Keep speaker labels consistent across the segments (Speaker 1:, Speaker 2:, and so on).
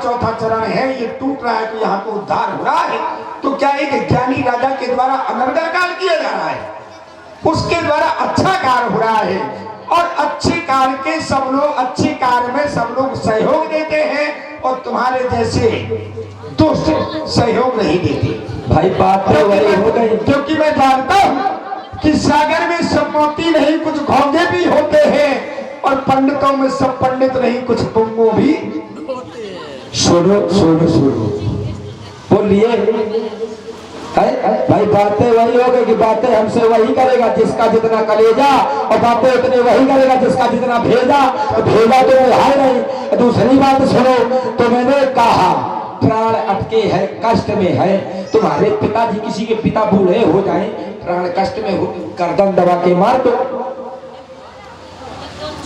Speaker 1: चौथा चरण है ये टूट रहा है तो यहाँ तो उद्धार हो रहा है। तो क्या एक ज्ञानी राजा के द्वारा अनर्गल कार्य किया जा रहा है, उसके द्वारा अच्छा कार्य हो रहा है, और अच्छे कार्य के सब लोग, अच्छे कार्य में सब लोग सहयोग देते हैं, और तुम्हारे जैसे दुष्ट सहयोग नहीं देते।
Speaker 2: भाई बात तो वही हो गई,
Speaker 1: क्योंकि मैं जानता हूँ कि सागर में सब मोती नहीं, कुछ घोंगे भी होते हैं, और पंडितों में सब पंडित नहीं, कुछ पुंगो भी।
Speaker 2: सुनो सुनो सुनो, बोलिए भाई। बातें वही हो गई कि बातें हमसे वही करेगा जिसका जितना कलेजा, और बातें उतने वही करेगा जिसका जितना भेजा। तो भेजा तो है नहीं। दूसरी बात सुनो, तो मैंने कहा प्राण अटके है, कष्ट में है। तुम्हारे पिताजी, किसी के पिता बूढ़े हो जाएं, प्राण कष्ट में हो, गर्दन दबा के मार दो।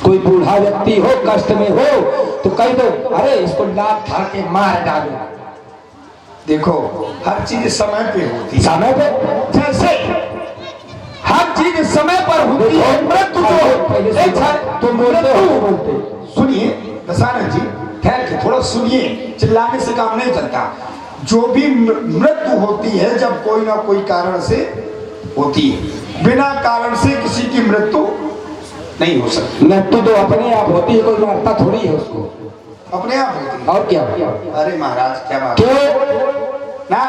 Speaker 2: कोई बूढ़ा व्यक्ति हो, कष्ट में हो, तो कह दो अरे इसको लात धार के मार डालो।
Speaker 1: देखो हर चीज समय पे होती है,
Speaker 2: समय पे
Speaker 1: जैसे हर चीज समय पर होती है। मृत्यु जो
Speaker 2: तुम बोलते हो, बोलते
Speaker 1: सुनिए दसानंद जी, ठहर के थोड़ा सुनिए, चिल्लाने से काम नहीं चलता। जो भी मृत्यु होती है जब कोई ना कोई कारण से होती है, बिना कारण से किसी की मृत्यु नहीं हो सकती।
Speaker 2: मृत्यु तो अपने आप होती है, कोई मारता थोड़ी है उसको,
Speaker 1: अपने आप होती है।
Speaker 2: और क्या?
Speaker 1: अरे महाराज क्या बात,
Speaker 2: क्यों
Speaker 1: ना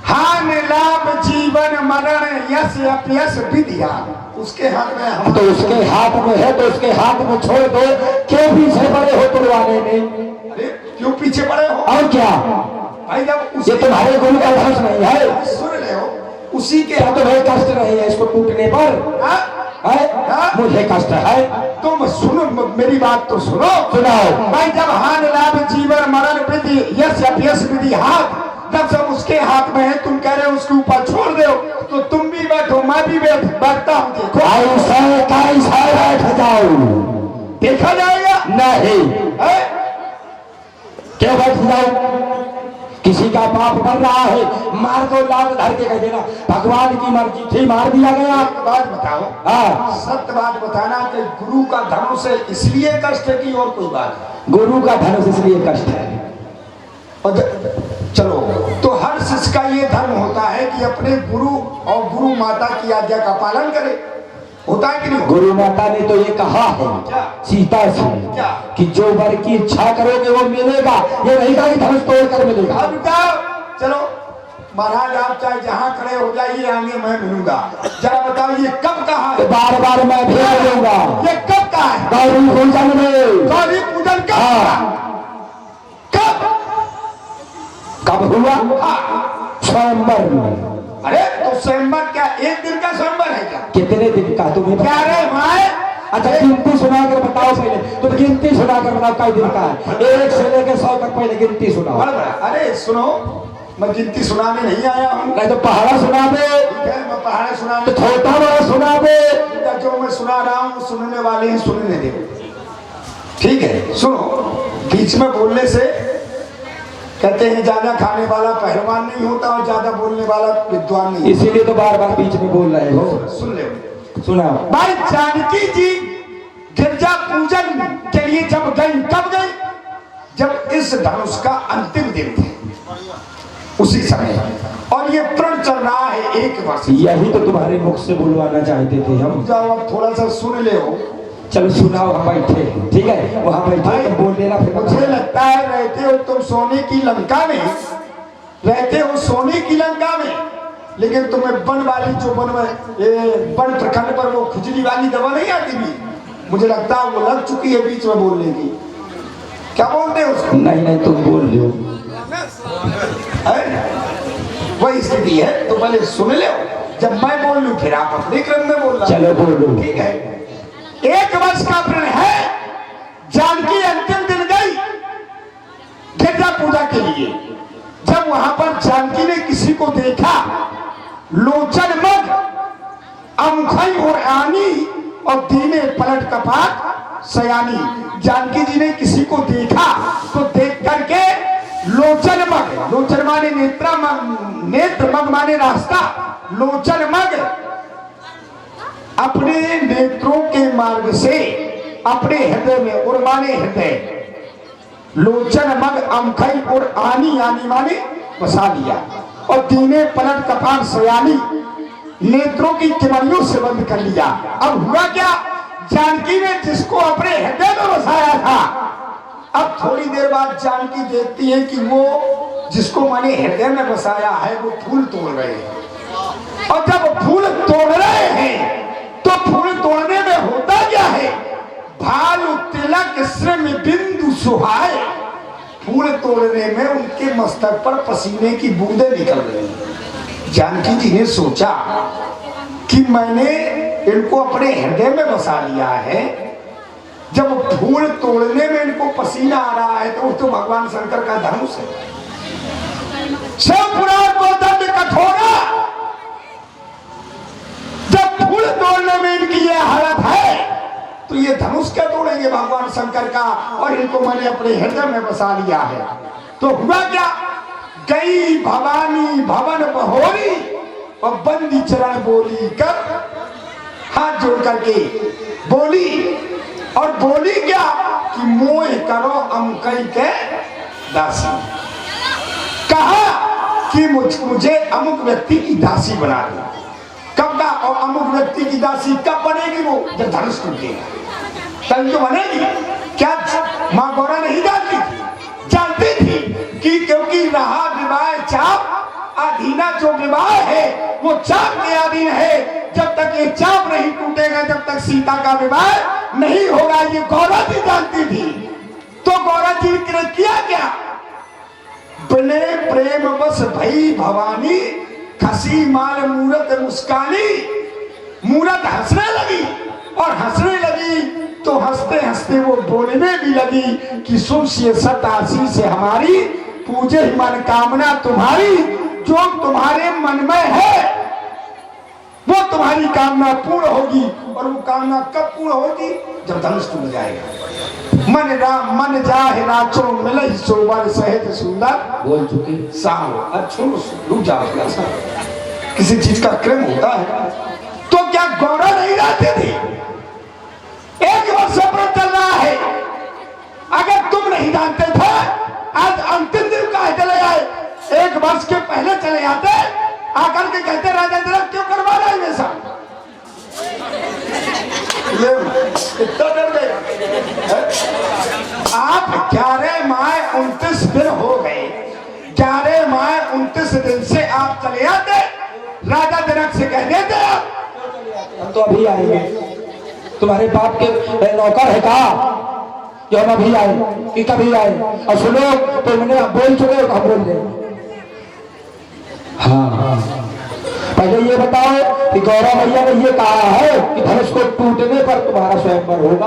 Speaker 1: हान लाभ जीवन मरण यश अपयश विद्या उसके हाथ में हम।
Speaker 2: तो उसके हाथ में है तो उसके हाथ में छोड़ दो। क्यों पीछे पड़े हो तुड़वाने में?
Speaker 1: अरे क्यों पीछे पड़े हो?
Speaker 2: और क्या
Speaker 1: भाई जब
Speaker 2: ये तुम्हारे गुरु का धनुष नहीं है?
Speaker 1: सुन ले हो, उसी के
Speaker 2: क्या तुम्हें कष्ट नहीं है इसको टूटने पर? मुझे कष्ट है।
Speaker 1: तुम सुनो मेरी बात तो सुनो।
Speaker 2: सुनाओ
Speaker 1: भाई जब हान लाभ जीवन मरण विधि यश अपयश विधि हाथ, जब सब उसके हाथ में है, तुम कह रहे हो उसके ऊपर छोड़ दो, तो तुम भी बैठो मैं भी बैठता हूँ। देखो
Speaker 2: कैसा बैठ जाओ,
Speaker 1: देखा जाएगा
Speaker 2: नहीं क्यों बैठ जाओ? किसी का पाप कर रहा है, मार दो, लात धर के कह देना भगवान की मर्जी थी, मार दिया गया।
Speaker 1: बात बताओ,
Speaker 2: हाँ
Speaker 1: सत्य बात बताना कि गुरु का धनुष है इसलिए कष्ट है कि और कोई बात है?
Speaker 2: गुरु का धनुष इसलिए कष्ट है।
Speaker 1: और चलो, तो हर शिष्य का ये धर्म होता है कि अपने गुरु और गुरु माता की आज्ञा का पालन करे, होता है कि नहीं?
Speaker 2: गुरु माता ने तो ये कहा है सीता से कि जो वर की इच्छा करोगे वो मिलेगा, ये नहीं कहा कि धनुष तोड़ कर मिलेगा।
Speaker 1: अब बताओ, चलो महाराज आप चाहे जहाँ खड़े हो जाइए, आगे मैं मिलूंगा। जरा बताओ ये कब कहा है?
Speaker 2: बार बार मैं भेज दूंगा।
Speaker 1: ये कब कहा है?
Speaker 2: गौरी पूजन में।
Speaker 1: गौरी पूजन कब
Speaker 2: कब हुआ? स्वयंवर में।
Speaker 1: अरे तो स्वयंवर क्या एक दिन का स्वयंवर है क्या?
Speaker 2: कितने दिन का तुम्हें
Speaker 1: क्या रे भाई?
Speaker 2: अच्छा गिनती सुनाकर बताओ पहले, तुम गिनती सुनाकर बताओ कई दिन का है? 1 से लेकर 100 तक पहले गिनती सुनाओ।
Speaker 1: अरे सुनो, मैं गिनती सुनाने नहीं आया हूँ।
Speaker 2: नहीं तो पहाड़ा सुना दे।
Speaker 1: मैं पहाड़ा सुना
Speaker 2: तो छोटा बड़ा सुना दे।
Speaker 1: जो मैं सुना रहा हूँ सुनने वाले हैं, सुनने दे। ठीक है सुनो, बीच में बोलने से कहते हैं ज्यादा खाने वाला पहलवान नहीं होता और ज्यादा बोलने वाला विद्वान नहीं,
Speaker 2: इसीलिए तो बार बार बीच में बोल रहे हो।
Speaker 1: सुन ले,
Speaker 2: सुना
Speaker 1: भाई जानकी जी गिरजा पूजन के लिए जब गई, कब गई? जब इस धनुष का अंतिम दिन थे, उसी समय। और ये प्रण चल रहा है 1 वर्ष।
Speaker 2: यही तो तुम्हारे मुख से बुलवाना चाहते थे हम।
Speaker 1: जाओ अब थोड़ा सा सुन ले हो।
Speaker 2: चलो सुनाओ, हम बैठे, ठीक है वहां बैठे तो बोल देना। फिर
Speaker 1: मुझे लगता है रहते हो तुम सोने की लंका में, रहते हो सोने की लंका में, लेकिन तुम्हें वन वाली जो वन प्रखंड पर वो खुजली वाली दवा नहीं आती भी, मुझे लगता है वो लग चुकी है बीच में बोलने की। क्या बोलते हो उसको?
Speaker 2: नहीं नहीं तुम बोल रहे हो,
Speaker 1: वही स्थिति है। तो पहले सुन ले, जब मैं बोल लूं फिर आप अपने क्रम में बोलना।
Speaker 2: चलो बोलो।
Speaker 1: ठीक है। 1 वर्ष का प्रण है। जानकी अंतिम दिन गई गिरजा पूजा के लिए। जब वहां पर जानकी ने किसी को देखा, लोचन मग अमुखई और आनी और दीने पलट कपाट सयानी। जानकी जी ने किसी को देखा तो देख करके लोचन मग, लोचन माने नेत्र मग माने रास्ता, लोचन मग अपने नेत्रों के मार्ग से अपने हृदय में, और माने हृदय, लोचन मग अमखई और आनी आनी माने बसा लिया, और दीने पलट कपाल सयानी नेत्रों की किमनियों से बंद कर लिया। अब हुआ क्या, जानकी ने जिसको अपने हृदय में बसाया था, अब थोड़ी देर बाद जानकी देखती है कि वो जिसको मैंने हृदय में बसाया है वो फूल तोड़ रहे हैं, और जब फूल तोड़ रहे हैं तो फूल तोड़ने में होता क्या है, भालु तिलक श्रम बिंदु सुहाए, फूल तोड़ने में उनके मस्तक पर पसीने की बूंदें निकल रही हैं। जानकी जी ने सोचा कि मैंने इनको अपने हृदय में बसा लिया है, जब फूल तोड़ने में इनको पसीना आ रहा है तो वो तो भगवान शंकर का धनुष है। शिवपुराण को दंड कठोरा, जब फूल तोड़ने में इनकी ये हालत है तो ये धनुष क्या तोड़ेंगे भगवान शंकर का, और इनको मैंने अपने हृदय में बसा लिया है। तो हुआ क्या, गई भवानी भवन बहोरी और बंदी चरण बोली कर, हाथ जोड़ करके बोली, और बोली क्या कि मोह करो अमकई के दासी, कहा कि मुझे अमुक व्यक्ति की दासी बना दो। कब का, और अमुक व्यक्ति की दासी कब बनेगी, वो जब धनुष टूटेगा तब तो बनेगी। क्या माँ गौरा नहीं जानती थी? जानती थी कि क्योंकि रहा विवाह चाप अधीना, जो विवाह है वो चाप के अधीन है, जब तक ये चाप नहीं टूटेगा जब तक सीता का विवाह नहीं होगा, ये गौरा जी जानती थी। तो गौरा जी ने किया क्या, बने प्रेम बस भई भवानी खसी माल मूरत मुस्कानी, मूरत हंसने लगी, और हंसने लगी तो हंसते हंसते वो बोलने भी लगी कि सुन से सत आशीष से हमारी, पूजे मन कामना तुम्हारी, जो तुम्हारे मन में है वो तुम्हारी कामना पूर्ण होगी। और वो कामना कब पूर्ण होगी, जब धनुष टूट जाएगा। मन राम मन जाहे राचो मिले सोबर सहेज सुंदर, बोल चुकी साहब। अच्छा रुक जाओ, किसी चीज का क्रम होता है। तो क्या गौरव नहीं रहती थी? एक वर्ष व्रत चल रहा है, अगर तुम नहीं जानते थे आज अंतिम दिन का चले आए, एक वर्ष के पहले चले आते, आकर के कहते राजा जनक क्यों करवा रहे हैं सब, ये कितना डर गए आप। 11 माह 29 दिन हो गए, 11 माह 29 दिन से आप चले आते, राजा जनक से कह देते
Speaker 2: हम तो अभी आएंगे, तुम्हारे बाप के नौकर है कहा कि हम अभी आए कि कभी आए, और सुनो तो मैंने बोल चुके हम बोल रहे। हाँ, पहले ये बताओ कि गौरा मैया ने ये कहा है कि धनुष को टूटने पर तुम्हारा स्वयंवर होगा।